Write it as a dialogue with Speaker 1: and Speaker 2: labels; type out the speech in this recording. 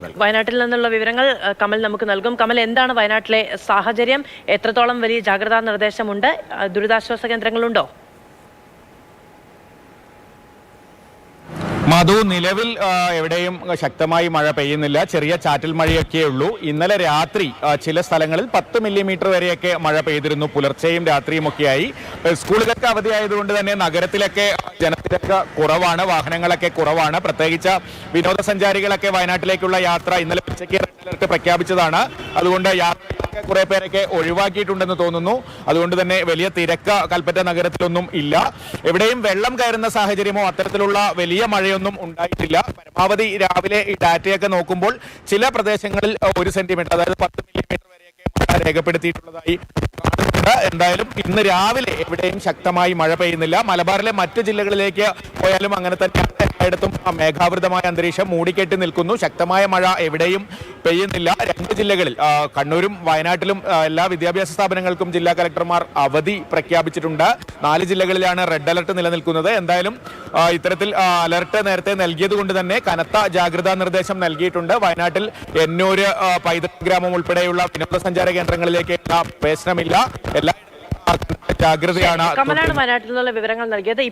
Speaker 1: വയനാട്ടിൽ നിന്നുള്ള വിവരങ്ങൾ കമൽ നമുക്ക് നൽകും. കമൽ, എന്താണ് വയനാട്ടിലെ സാഹചര്യം? എത്രത്തോളം വലിയ ജാഗ്രതാ നിർദ്ദേശമുണ്ട്? ദുരിതാശ്വാസ കേന്ദ്രങ്ങളുണ്ടോ?
Speaker 2: മധു, നിലവിൽ എവിടെയും ശക്തമായി മഴ പെയ്യുന്നില്ല. ചെറിയ ചാറ്റൽ മഴയൊക്കെ ഉള്ളൂ. ഇന്നലെ രാത്രി ചില സ്ഥലങ്ങളിൽ 10 മില്ലിമീറ്റർ വരെയൊക്കെ മഴ പെയ്തിരുന്നു, പുലർച്ചെയും രാത്രിയും ഒക്കെയായി. സ്കൂളുകൾക്ക് അവധിയായതുകൊണ്ട് തന്നെ നഗരത്തിലൊക്കെ ജനത്തിരക്ക് കുറവാണ്, വാഹനങ്ങളൊക്കെ കുറവാണ്. പ്രത്യേകിച്ച് വിനോദസഞ്ചാരികളൊക്കെ വയനാട്ടിലേക്കുള്ള യാത്ര ഇന്നലെ ഉച്ചയ്ക്ക് റെഡ് അലർട്ട് പ്രഖ്യാപിച്ചതാണ്. അതുകൊണ്ട് യാത്രയൊക്കെ കുറെ പേരൊക്കെ ഒഴിവാക്കിയിട്ടുണ്ടെന്ന് തോന്നുന്നു. അതുകൊണ്ട് തന്നെ വലിയ തിരക്ക് കൽപ്പറ്റ നഗരത്തിലൊന്നും ഇല്ല. എവിടെയും വെള്ളം കയറുന്ന സാഹചര്യമോ അത്തരത്തിലുള്ള വലിയ മഴയൊന്നും ഉണ്ടായിട്ടില്ല. പരമാവധി രാവിലെ ഈ ഡാറ്റയൊക്കെ നോക്കുമ്പോൾ ചില പ്രദേശങ്ങളിൽ 1 സെന്റിമീറ്റർ, അതായത് 10 മില്ലിമീറ്റർ വരെയൊക്കെ മഴ രേഖപ്പെടുത്തിയിട്ടുള്ളതായി കാണുന്നുണ്ട്. എന്തായാലും ഇന്ന് രാവിലെ എവിടെയും ശക്തമായി മഴ പെയ്യുന്നില്ല. മലബാറിലെ മറ്റു ജില്ലകളിലേക്ക് പോയാലും അങ്ങനെ തന്നെയാണ്. എല്ലായിടത്തും മേഘാവൃതമായ അന്തരീക്ഷം മൂടിക്കെട്ടി നിൽക്കുന്നു. ശക്തമായ മഴ എവിടെയും പെയ്യുന്നില്ല. 2 ജില്ലകളിൽ, കണ്ണൂരും വയനാട്ടിലും എല്ലാ വിദ്യാഭ്യാസ സ്ഥാപനങ്ങൾക്കും ജില്ലാ കലക്ടർമാർ അവധി പ്രഖ്യാപിച്ചിട്ടുണ്ട്. 4 ജില്ലകളിലാണ് റെഡ് അലർട്ട് നിലനിൽക്കുന്നത്. എന്തായാലും ഇത്തരത്തിൽ അലർട്ട് നേരത്തെ നൽകിയത് കൊണ്ട് തന്നെ കനത്ത ജാഗ്രതാ നിർദ്ദേശം നൽകിയിട്ടുണ്ട്. വയനാട്ടിൽ എന്നൂര്, പൈതൃക ഗ്രാമം ഉൾപ്പെടെയുള്ള വിനോദസഞ്ചാര കേന്ദ്രങ്ങളിലേക്ക് പ്രവേശനമില്ല. എല്ലാ ജാഗ്രതയാണ്.
Speaker 1: കമലാണ് വയനാട്ടിൽ നിന്നുള്ള വിവരങ്ങൾ നൽകിയത്.